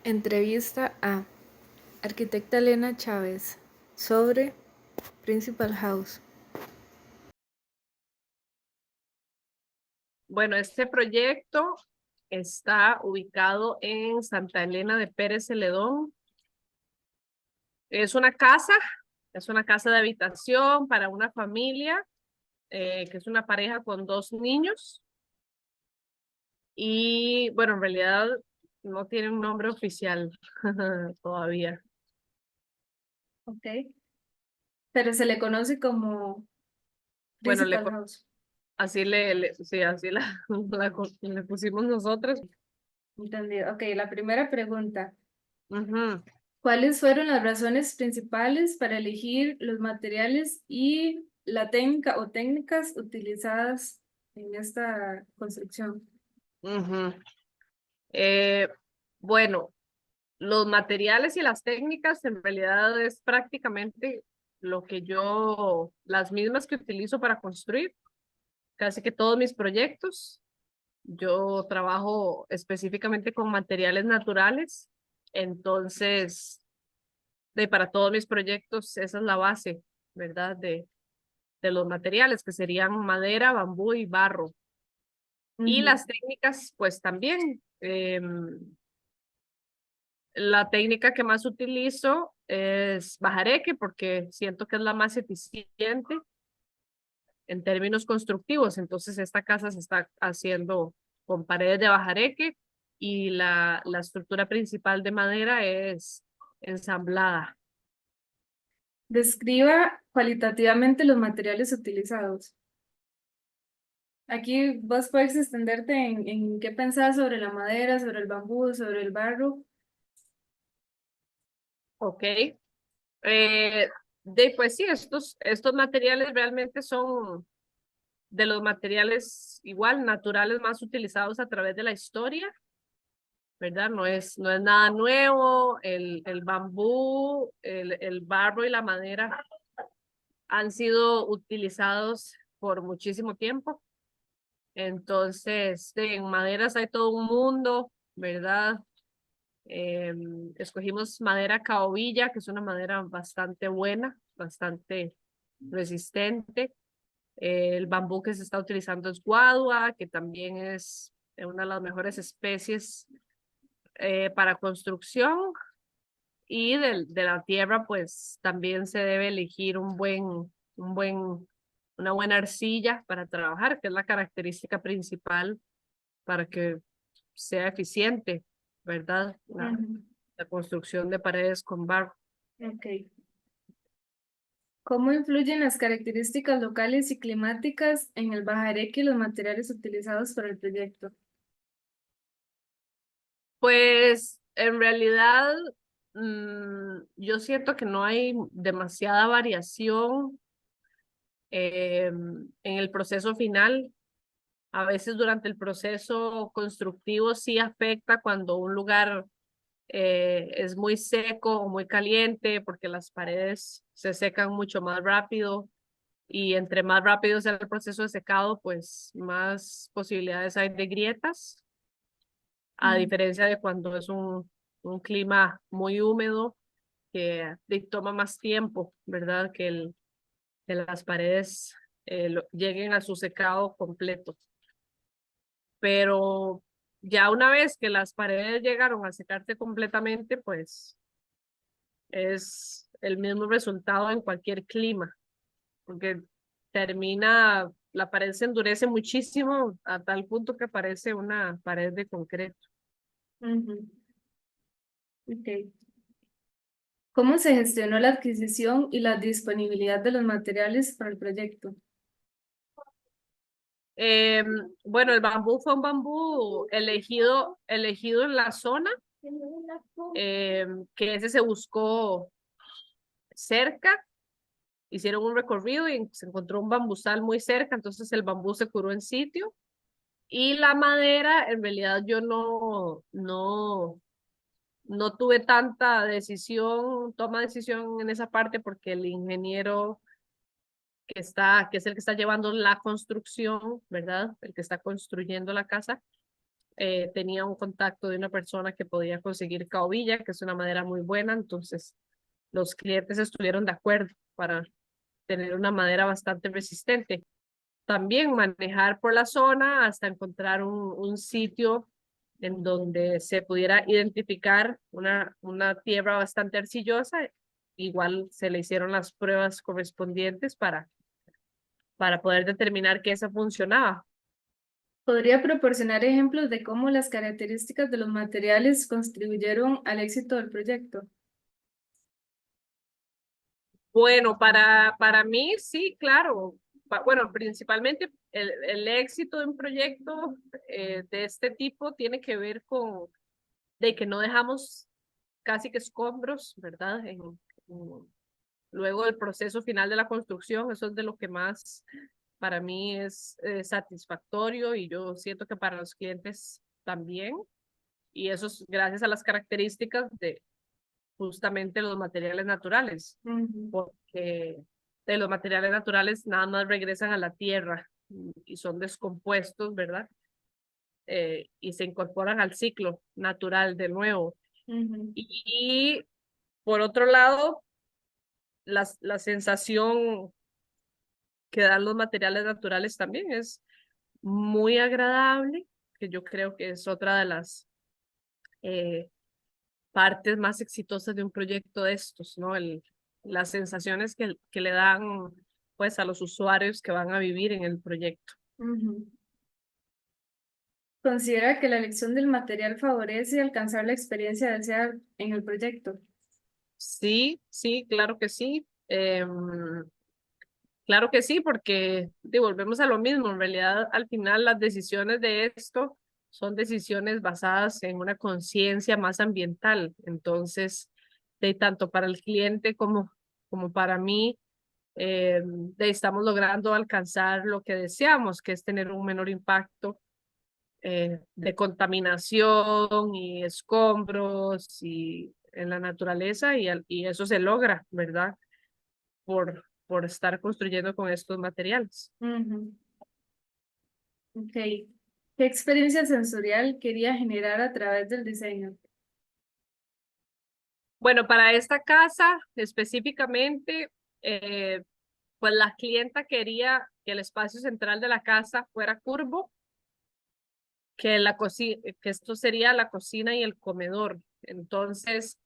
Entrevista a arquitecta Elena Chávez sobre Principal House. Bueno, este proyecto está ubicado en Santa Elena de Pérez Celedón. Es una casa de habitación para una familia, que es una pareja con 2 niños. Y bueno, en realidad no tiene un nombre oficial todavía. Ok, pero se le conoce como Bueno, Principal House. sí, así le pusimos nosotros. Entendido. Ok, la primera pregunta. Ujú. ¿Cuáles fueron las razones principales para elegir los materiales y la técnica o técnicas utilizadas en esta construcción? Ujú. Eh, bueno, los materiales y las técnicas en realidad es prácticamente las mismas que utilizo para construir casi que todos mis proyectos. Yo trabajo específicamente con materiales naturales, entonces para todos mis proyectos esa es la base, ¿verdad? De los materiales que serían madera, bambú y barro. Y Ujú. las técnicas, pues también. La técnica que más utilizo es bajareque porque siento que es la más eficiente en términos constructivos. Entonces esta casa se está haciendo con paredes de bajareque y la estructura principal de madera es ensamblada. Describa cualitativamente los materiales utilizados. Aquí vos puedes extenderte en qué pensás sobre la madera, sobre el bambú, sobre el barro. Ok. Pues sí, estos materiales realmente son de los materiales igual naturales más utilizados a través de la historia, ¿verdad? No es nada nuevo. El bambú, el barro y la madera han sido utilizados por muchísimo tiempo. Entonces, en maderas hay todo un mundo, ¿verdad? Escogimos madera caovilla, que es una madera bastante buena, bastante resistente. El bambú que se está utilizando es guadua, que también es una de las mejores especies para construcción. Y de la tierra, pues también se debe elegir una buena arcilla para trabajar, que es la característica principal para que sea eficiente, ¿verdad? Ujú. La construcción de paredes con barro. Ok. ¿Cómo influyen las características locales y climáticas en el bajareque y los materiales utilizados para el proyecto? Pues en realidad yo siento que no hay demasiada variación en el proceso final. A veces durante el proceso constructivo sí afecta cuando un lugar es muy seco o muy caliente porque las paredes se secan mucho más rápido y entre más rápido sea el proceso de secado, pues más posibilidades hay de grietas, a Ujú. diferencia de cuando es un clima muy húmedo que toma más tiempo, ¿verdad? Que las paredes lleguen a su secado completo. Pero ya una vez que las paredes llegaron a secarse completamente, pues es el mismo resultado en cualquier clima, porque la pared se endurece muchísimo a tal punto que parece una pared de concreto. Ujú. Ok. ¿Cómo se gestionó la adquisición y la disponibilidad de los materiales para el proyecto? Eh, bueno, el bambú fue un bambú elegido en la zona, que ese se buscó cerca. Hicieron un recorrido y se encontró un bambusal muy cerca, entonces el bambú se curó en sitio. Y la madera, en realidad yo no tuve tanta toma de decisión en esa parte porque el ingeniero que es el que está llevando la construcción, ¿verdad? El que está construyendo la casa, tenía un contacto de una persona que podía conseguir caobilla, que es una madera muy buena, entonces los clientes estuvieron de acuerdo para tener una madera bastante resistente. También manejar por la zona hasta encontrar un sitio en donde se pudiera identificar una tierra bastante arcillosa. Igual se le hicieron las pruebas correspondientes para poder determinar que esa funcionaba. ¿Podría proporcionar ejemplos de cómo las características de los materiales contribuyeron al éxito del proyecto? Bueno, para mí sí, claro. Bueno, principalmente el éxito de un proyecto de este tipo tiene que ver con de que no dejamos casi que escombros, ¿verdad? Luego del proceso final de la construcción, eso es de lo que más para mí es satisfactorio y yo siento que para los clientes también. Y eso es gracias a las características de justamente los materiales naturales, Ujú, porque de los materiales naturales nada más regresan a la tierra y son descompuestos, ¿verdad? Y se incorporan al ciclo natural de nuevo. ujú, Y por otro lado, la sensación que dan los materiales naturales también es muy agradable, que yo creo que es otra de las eh, partes más exitosas de un proyecto de estos, ¿no? Las sensaciones que le dan pues a los usuarios que van a vivir en el proyecto. ujú. ¿Considera que la elección del material favorece alcanzar la experiencia deseada en el proyecto? Sí, sí, claro que sí. Claro que sí, porque volvemos a lo mismo. En realidad, al final, las decisiones de esto son decisiones basadas en una conciencia más ambiental. Entonces, de tanto para el cliente como para mí, estamos logrando alcanzar lo que deseamos, que es tener un menor impacto de contaminación y escombros y en la naturaleza y eso se logra, ¿verdad? Por estar construyendo con estos materiales. Ujú. Ok. ¿Qué experiencia sensorial quería generar a través del diseño? Bueno, para esta casa específicamente, pues la clienta quería que el espacio central de la casa fuera curvo, que esto sería la cocina y el comedor. Entonces,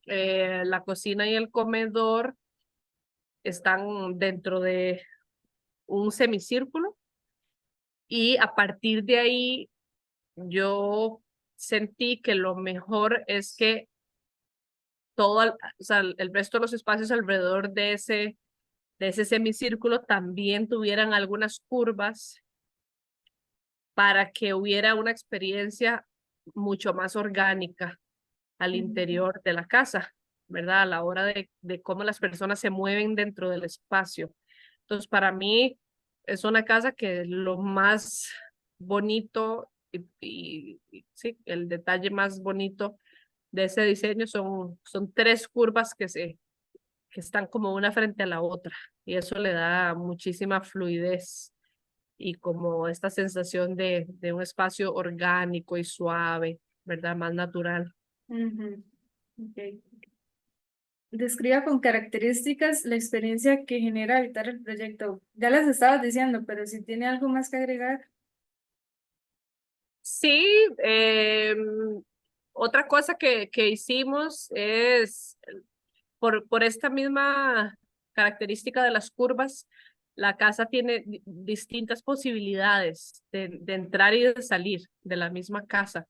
la cocina y el comedor están dentro de un semicírculo y a partir de ahí yo sentí que lo mejor es que o sea, el resto de los espacios alrededor de ese semicírculo también tuvieran algunas curvas para que hubiera una experiencia mucho más orgánica al Ujú, interior de la casa, ¿verdad? A la hora de cómo las personas se mueven dentro del espacio. Entonces, para mí es una casa que lo más bonito y sí, el detalle más bonito de ese diseño son tres curvas que están como una frente a la otra y eso le da muchísima fluidez y como esta sensación de un espacio orgánico y suave, ¿verdad? Más natural. ujú. Ok. Describa con características la experiencia que genera habitar el proyecto. Ya las estabas diciendo, pero si tiene algo más que agregar. Sí, otra cosa que hicimos es, por esta misma característica de las curvas, la casa tiene distintas posibilidades de entrar y de salir de la misma casa,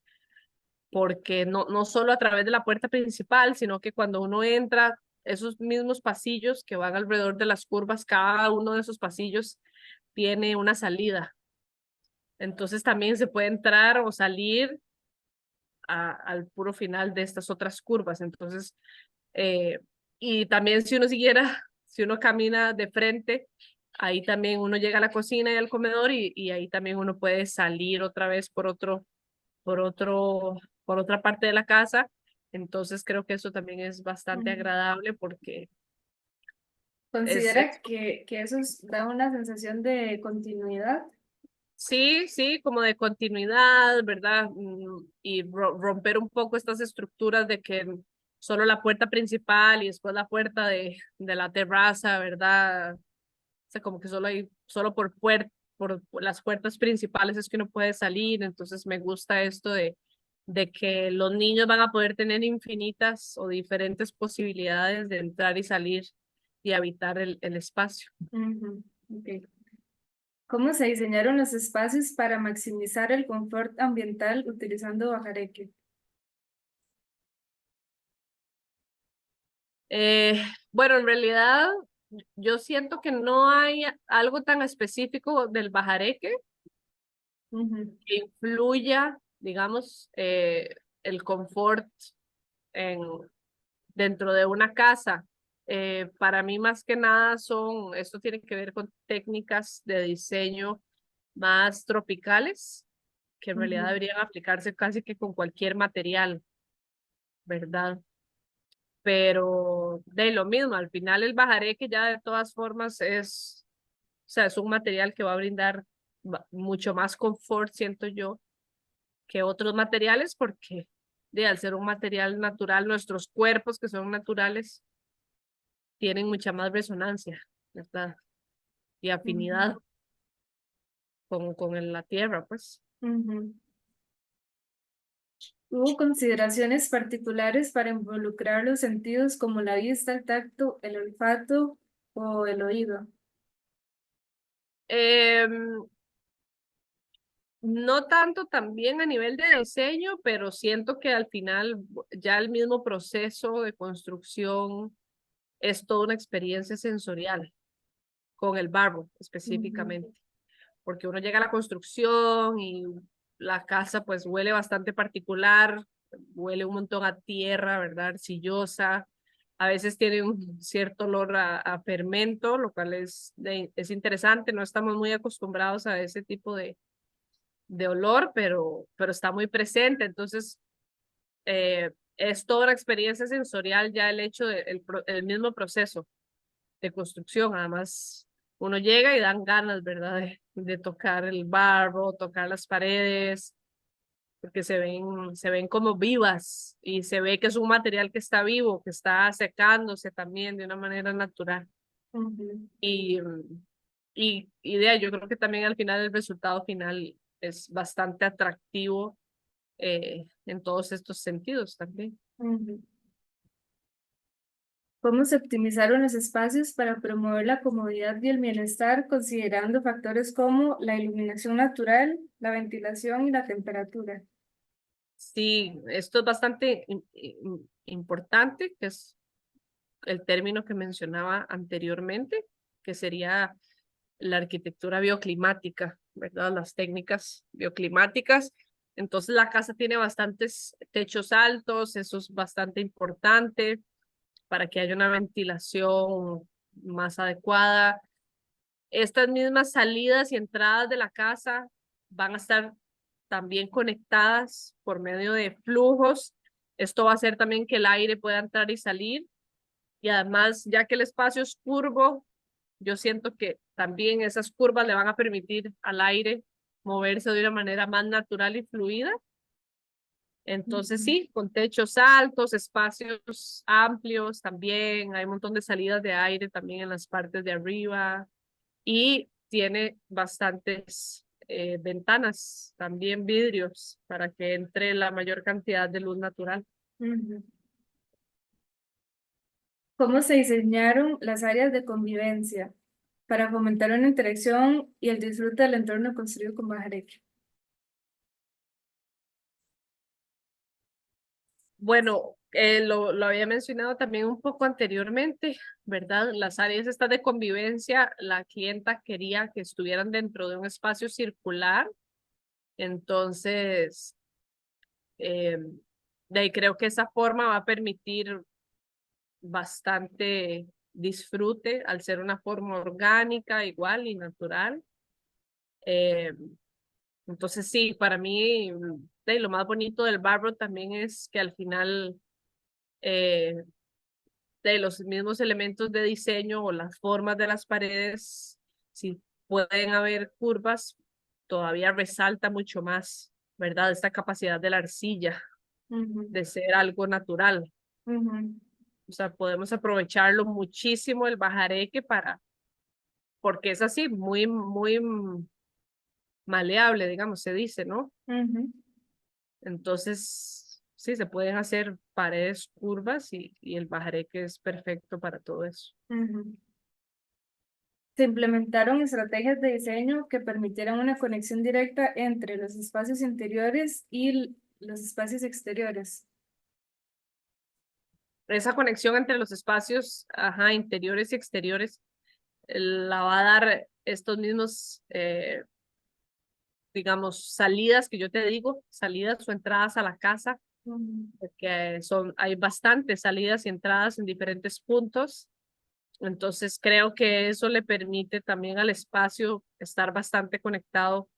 porque no solo a través de la puerta principal, sino que cuando uno entra, esos mismos pasillos que van alrededor de las curvas, cada uno de esos pasillos tiene una salida. Entonces también se puede entrar o salir al puro final de estas otras curvas. Entonces, eh, y también si uno siguiera, si uno camina de frente, ahí también uno llega a la cocina y al comedor y ahí también uno puede salir otra vez por otro, por otra parte de la casa. Entonces creo que eso también es bastante Ujú. agradable porque es ¿Considera que eso da una sensación de continuidad? Sí, sí, como de continuidad, ¿verdad? Y romper un poco estas estructuras de que solo la puerta principal y después la puerta de la terraza, ¿verdad? O sea, como que solo por las puertas principales es que uno puede salir. Entonces me gusta esto de que los niños van a poder tener infinitas o diferentes posibilidades de entrar y salir y habitar el espacio. Ujú, ok. ¿Cómo se diseñaron los espacios para maximizar el confort ambiental utilizando bajareque? Bueno, en realidad yo siento que no hay algo tan específico del bajareque Ujú, que influya, digamos, el confort en, dentro de una casa. Para mí más que nada esto tiene que ver con técnicas de diseño más tropicales, que en realidad ujú, deberían aplicarse casi que con cualquier material, ¿verdad? Pero de lo mismo, al final el bajareque ya de todas formas o sea, es un material que va a brindar mucho más confort, siento yo, que otros materiales, porque al ser un material natural, nuestros cuerpos que son naturales tienen mucha más resonancia, ¿verdad? Y ujú, afinidad con la tierra, pues. ujú. ¿Hubo consideraciones particulares para involucrar los sentidos como la vista, el tacto, el olfato o el oído? Em, no tanto también a nivel de diseño, pero siento que al final ya el mismo proceso de construcción es toda una experiencia sensorial con el barro Ujú, específicamente, porque uno llega a la construcción y la casa pues huele bastante particular, huele un montón a tierra, ¿verdad? Arcillosa. A veces tiene un cierto olor a fermento, lo cual es interesante. No estamos muy acostumbrados a ese tipo de olor, pero está muy presente. Entonces, es toda una experiencia sensorial ya el hecho el mismo proceso de construcción. Además, uno llega y dan ganas, ¿verdad? De tocar el barro, tocar las paredes, porque se ven como vivas y se ve que es un material que está vivo, que está secándose también de una manera natural. ujú, Y, y yo creo que también al final el resultado final es bastante atractivo en todos estos sentidos también. ujú. ¿Cómo se optimizaron los espacios para promover la comodidad y el bienestar, considerando factores como la iluminación natural, la ventilación y la temperatura? Sí, esto es bastante importante, que es el término que mencionaba anteriormente, que sería la arquitectura bioclimática, ¿verdad? Las técnicas bioclimáticas. Entonces la casa tiene bastantes techos altos, eso es bastante importante para que haya una ventilación más adecuada. Estas mismas salidas y entradas de la casa van a estar también conectadas por medio de flujos. Esto va a hacer también que el aire pueda entrar y salir. Y además, ya que el espacio es curvo, yo siento que también esas curvas le van a permitir al aire moverse de una manera más natural y fluida. Entonces, Ujú, sí, con techos altos, espacios amplios también, hay un montón de salidas de aire también en las partes de arriba y tiene bastantes ventanas, también vidrios, para que entre la mayor cantidad de luz natural. ujú. ¿Cómo se diseñaron las áreas de convivencia para fomentar una interacción y el disfrute del entorno construido con bajareque? Bueno, lo había mencionado también un poco anteriormente, ¿verdad? Las áreas estas de convivencia, la clienta quería que estuvieran dentro de un espacio circular, entonces, eh, de ahí creo que esa forma va a permitir bastante disfrute al ser una forma orgánica, igual y natural. Eh, entonces, sí, para mí, lo más bonito del barro también es que al final eh, de los mismos elementos de diseño o las formas de las paredes, si pueden haber curvas, todavía resalta mucho más, ¿verdad? Esta capacidad de la arcilla de ser algo natural. O sea, podemos aprovecharlo muchísimo el bajareque porque es así, muy, muy maleable, digamos, se dice, ¿no? Entonces, sí, se pueden hacer paredes curvas y el bajareque es perfecto para todo eso. Se implementaron estrategias de diseño que permitieran una conexión directa entre los espacios interiores y los espacios exteriores. Esa conexión entre los espacios, interiores y exteriores, la va a dar estos mismos, digamos, salidas que yo te digo, salidas o entradas a la casa, porque hay bastantes salidas y entradas en diferentes puntos. Entonces creo que eso le permite también al espacio estar bastante conectado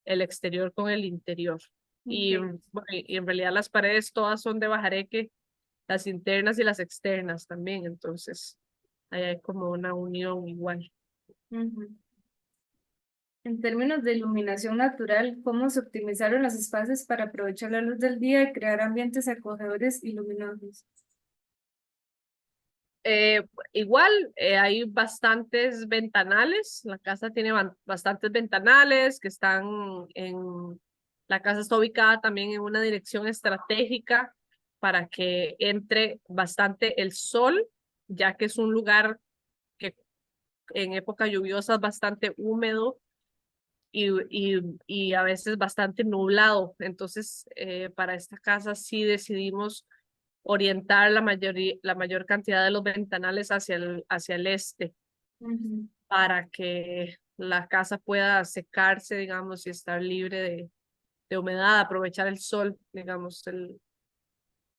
el exterior con el interior. Y, Ok. bueno, y en realidad las paredes todas son de bajareque, las internas y las externas también. Entonces ahí hay como una unión igual. En términos de iluminación natural, ¿cómo se optimizaron los espacios para aprovechar la luz del día y crear ambientes acogedores y luminosos? Igual hay bastantes ventanales, la casa tiene bastantes ventanales que están la casa está ubicada también en una dirección estratégica para que entre bastante el sol, ya que es un lugar que en época lluviosa es bastante húmedo y a veces bastante nublado. Entonces, para esta casa sí decidimos orientar la mayor cantidad de los ventanales hacia el este para que la casa pueda secarse, digamos, y estar libre de humedad, aprovechar el sol, digamos,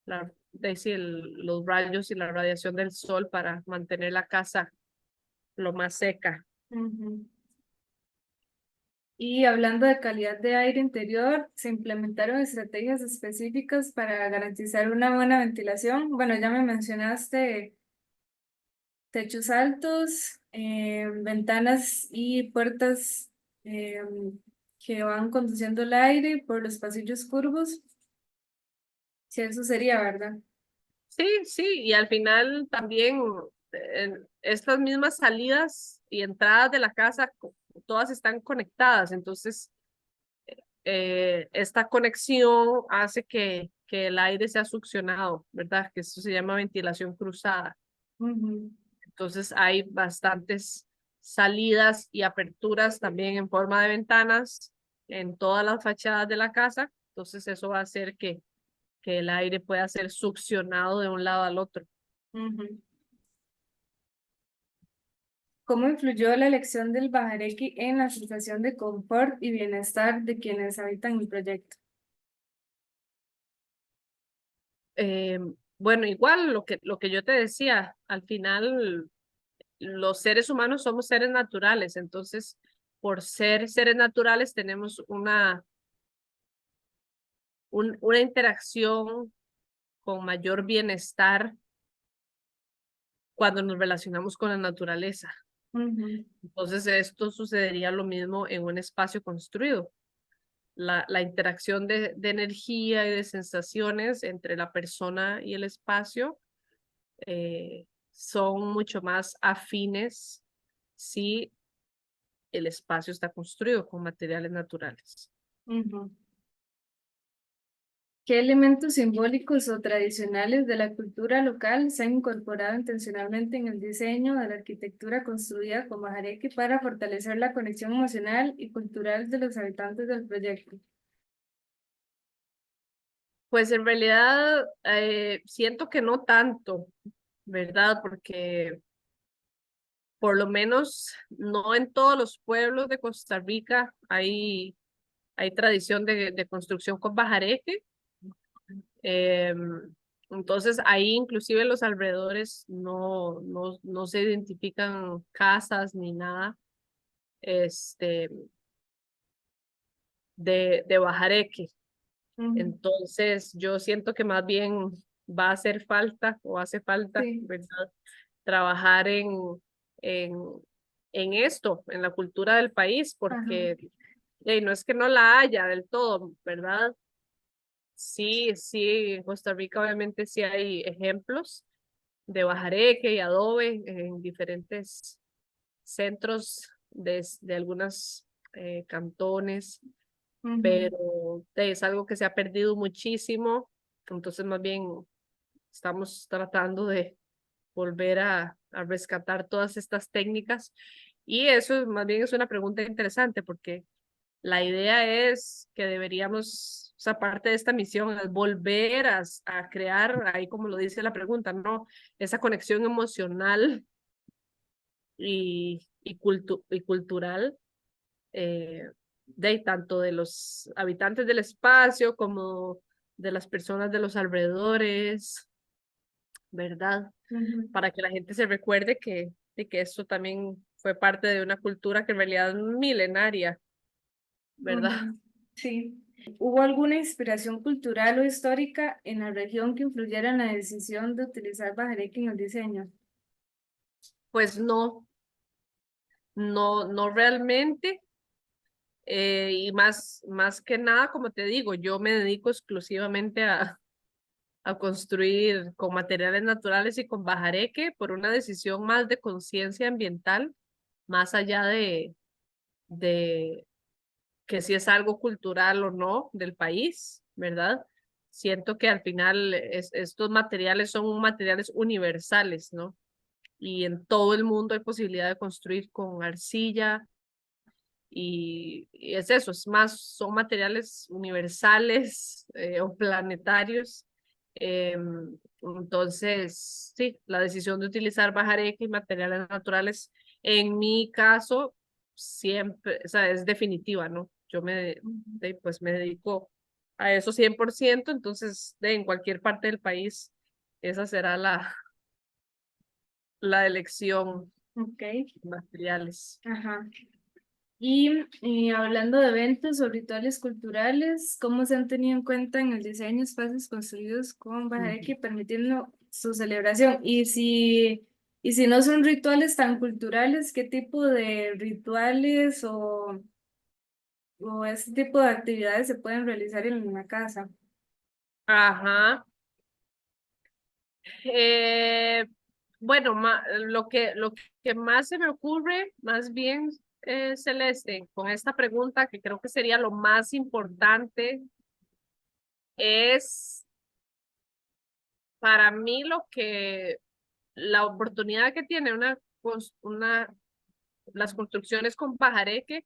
los rayos y la radiación del sol para mantener la casa lo más seca. Y hablando de calidad de aire interior, se implementaron estrategias específicas para garantizar una buena ventilación. Bueno, ya me mencionaste techos altos, ventanas y puertas que van conduciendo el aire por los pasillos curvos. Sí, eso sería, ¿verdad? Sí, sí, y al final también estas mismas salidas y entradas de la casa, todas están conectadas, entonces esta conexión hace que el aire sea succionado, ¿verdad? Que eso se llama ventilación cruzada. Entonces hay bastantes salidas y aperturas también en forma de ventanas en todas las fachadas de la casa, entonces eso va a hacer que el aire pueda ser succionado de un lado al otro. ¿Cómo influyó la elección del bajareque en la sensación de confort y bienestar de quienes habitan el proyecto? Eh, bueno, igual lo que yo te decía, al final los seres humanos somos seres naturales, entonces por ser seres naturales tenemos una interacción con mayor bienestar cuando nos relacionamos con la naturaleza. Entonces esto sucedería lo mismo en un espacio construido. La interacción de energía y de sensaciones entre la persona y el espacio son mucho más afines si el espacio está construido con materiales naturales. ¿Qué elementos simbólicos o tradicionales de la cultura local se han incorporado intencionalmente en el diseño de la arquitectura construida con bajareque para fortalecer la conexión emocional y cultural de los habitantes del proyecto? Pues en realidad siento que no tanto, ¿verdad? Porque por lo menos no en todos los pueblos de Costa Rica hay tradición de construcción con bajareque. Entonces ahí inclusive en los alrededores no se identifican casas ni nada de bajareque. Entonces yo siento que más bien va a hacer falta o hace falta, Sí. ¿verdad? Trabajar en, en esto, en la cultura del país, Ajá. porque Y no es que no la haya del todo, ¿verdad? Sí, sí, en Costa Rica obviamente sí hay ejemplos de bajareque y adobe en diferentes centros de algunos cantones, Ujú. pero es algo que se ha perdido muchísimo, entonces más bien estamos tratando de volver a rescatar todas estas técnicas y eso más bien es una pregunta interesante porque la idea es que deberíamos, o sea, parte de esta misión es volver a crear, ahí como lo dice la pregunta, ¿no? Esa conexión emocional y cultural de tanto de los habitantes del espacio como de las personas de los alrededores, ¿verdad? Ujú. Para que la gente se recuerde de que esto también fue parte de una cultura que en realidad es milenaria, ¿verdad? Ujú. Sí. ¿Hubo alguna inspiración cultural o histórica en la región que influyera en la decisión de utilizar bajareque en el diseño? Pues no, no realmente. Y más que nada, como te digo, yo me dedico exclusivamente a construir con materiales naturales y con bajareque por una decisión más de conciencia ambiental, más allá de que si es algo cultural o no del país, ¿verdad? Siento que al final estos materiales son materiales universales, ¿no? Y en todo el mundo hay posibilidad de construir con arcilla y es eso, es más, son materiales universales o planetarios. Entonces, sí, la decisión de utilizar bajareque y materiales naturales, en mi caso, siempre, o sea, es definitiva, ¿no? Ujú. Pues me dedico a eso 100%, entonces, en cualquier parte del país, esa será la elección Ok. de materiales. Ajá. Y hablando de eventos o rituales culturales, ¿cómo se han tenido en cuenta en el diseño espacios construidos con Ujú. bajareque permitiendo su celebración? Y si no son rituales tan culturales, ¿qué tipo de rituales o ese tipo de actividades se pueden realizar en una casa? Ajá. Eh, bueno, lo que más se me ocurre, más bien, Celeste, con esta pregunta, que creo que sería lo más importante, es para mí la oportunidad que tiene las construcciones con pajareque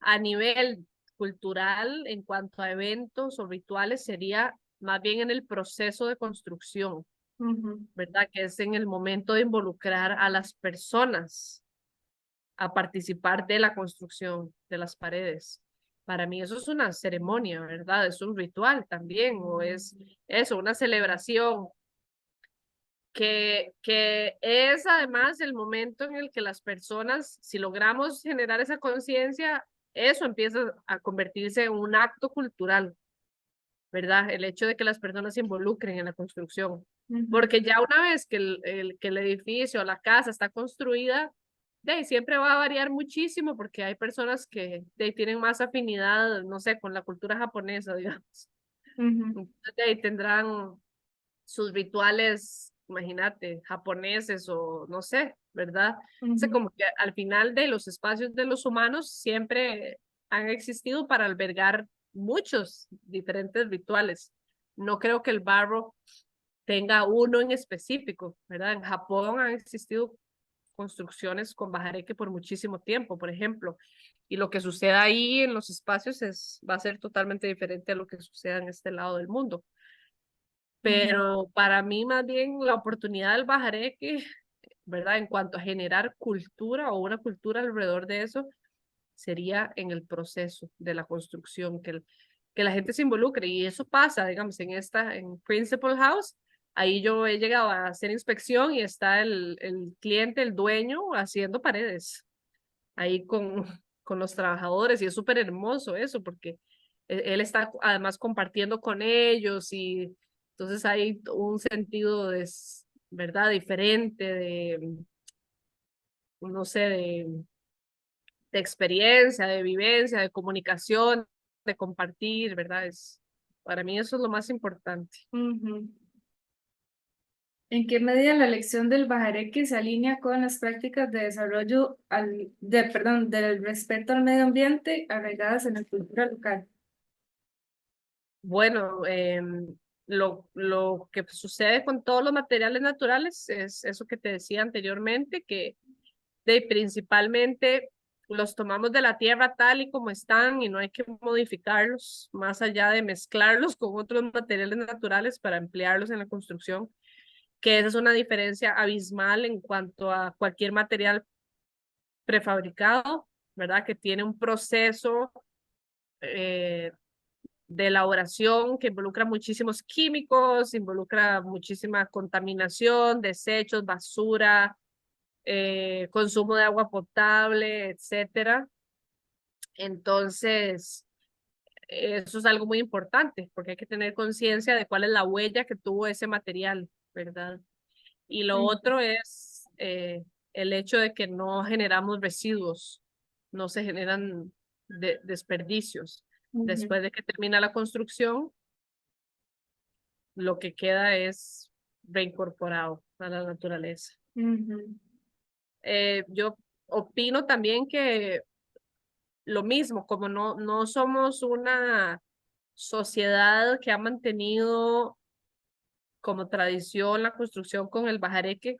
a nivel cultural en cuanto a eventos o rituales sería más bien en el proceso de construcción. Ujú. ¿Verdad? Que es en el momento de involucrar a las personas a participar de la construcción de las paredes. Para mí eso es una ceremonia, ¿verdad? Es un ritual también, o es eso, una celebración, que es además el momento en el que las personas, si logramos generar esa conciencia, eso empieza a convertirse en un acto cultural, ¿verdad? El hecho de que las personas se involucren en la construcción. Ujú. Porque ya una vez que que el edificio o la casa está construida, de ahí siempre va a variar muchísimo porque hay personas que de ahí tienen más afinidad, no sé, con la cultura japonesa, digamos. Ujú. Entonces, de ahí tendrán sus rituales, imagínate, japoneses o no sé, ¿verdad? O sea, Ujú. como que al final de los espacios de los humanos siempre han existido para albergar muchos diferentes rituales. No creo que el barro tenga uno en específico, ¿verdad? En Japón han existido construcciones con bajareque por muchísimo tiempo, por ejemplo, y lo que suceda ahí en los espacios va a ser totalmente diferente a lo que suceda en este lado del mundo. Ujú. Pero para mí más bien la oportunidad del bajareque, ¿verdad? En cuanto a generar cultura o una cultura alrededor de eso, sería en el proceso de la construcción, que la gente se involucre. Y eso pasa, digamos, en Principal House, ahí yo he llegado a hacer inspección y está el cliente, el dueño, haciendo paredes, ahí con los trabajadores. Y es súper hermoso eso, porque él está además compartiendo con ellos y entonces hay un sentido de, ¿verdad? Diferente de, no sé, de experiencia, de vivencia, de comunicación, de compartir, ¿verdad? Para mí eso es lo más importante. Ujú. ¿En qué medida la elección del bajareque se alinea con las prácticas de desarrollo del respeto al medio ambiente arraigadas en la cultura local? Bueno, lo que sucede con todos los materiales naturales es eso que te decía anteriormente, que principalmente los tomamos de la tierra tal y como están y no hay que modificarlos más allá de mezclarlos con otros materiales naturales para emplearlos en la construcción, que esa es una diferencia abismal en cuanto a cualquier material prefabricado, ¿verdad? Que tiene un proceso de elaboración que involucra muchísimos químicos, involucra muchísima contaminación, desechos, basura, consumo de agua potable, etcétera. Entonces, eso es algo muy importante porque hay que tener conciencia de cuál es la huella que tuvo ese material, ¿verdad? Y lo otro es el hecho de que no generamos residuos, no se generan desperdicios. Ujú. Después de que termina la construcción, lo que queda es reincorporado a la naturaleza. Ujú. Yo opino también que lo mismo, como no somos una sociedad que ha mantenido como tradición la construcción con el bajareque,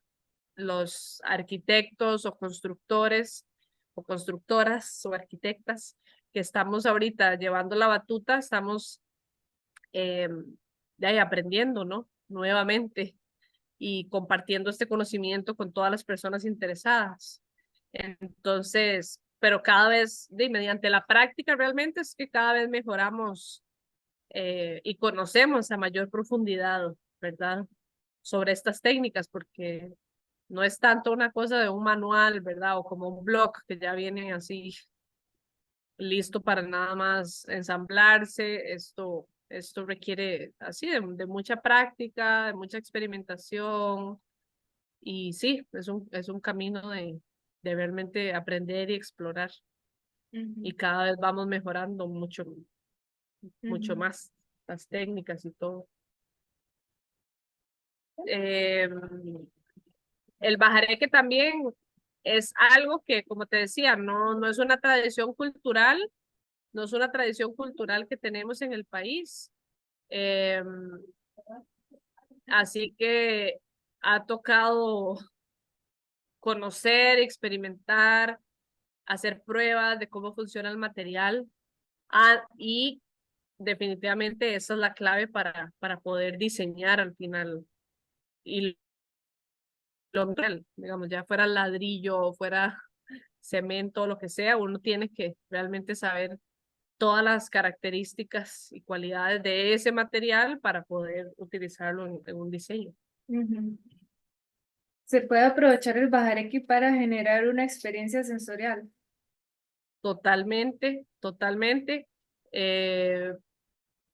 los arquitectos o constructores o constructoras o arquitectas que estamos ahorita llevando la batuta, estamos de ahí aprendiendo, ¿no? Nuevamente y compartiendo este conocimiento con todas las personas interesadas. Entonces, pero cada vez, mediante la práctica realmente es que cada vez mejoramos y conocemos a mayor profundidad, ¿verdad? Sobre estas técnicas, porque no es tanto una cosa de un manual, ¿verdad? O como un blog que ya viene así listo para nada más ensamblarse. Esto requiere así de mucha práctica, de mucha experimentación. Y sí, es un camino de realmente aprender y explorar. Y Ujú. cada vez vamos mejorando mucho Ujú. más las técnicas y todo. Eh, el bajareque también es algo que, como te decía, no es una tradición cultural, no es una tradición cultural que tenemos en el país. Eh, Así que ha tocado conocer, experimentar, hacer pruebas de cómo funciona el material. Y definitivamente esa es la clave para poder diseñar al final. Y digamos, ya fuera ladrillo, fuera cemento, lo que sea, uno tiene que realmente saber todas las características y cualidades de ese material para poder utilizarlo en un diseño. Ujú. Se puede aprovechar el bajareque para generar una experiencia sensorial. Totalmente, totalmente. Eh,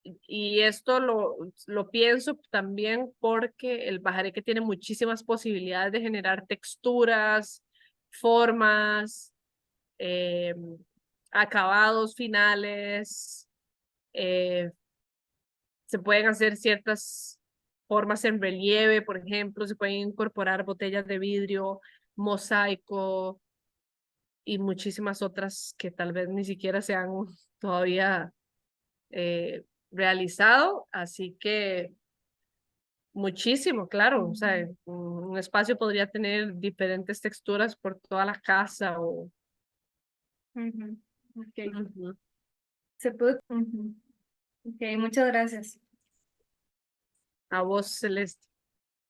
y esto lo pienso también porque el bajareque tiene muchísimas posibilidades de generar texturas, formas, eh, acabados finales. eh, Se pueden hacer ciertas formas en relieve, por ejemplo, se pueden incorporar botellas de vidrio, mosaico y muchísimas otras que tal vez ni siquiera se han todavía realizado. Así que muchísimo, claro. O sea, un espacio podría tener diferentes texturas por toda la casa o... Ujú. Ok. Ujú. Se puede. Ujú. Ok, muchas gracias. A vos, Celeste.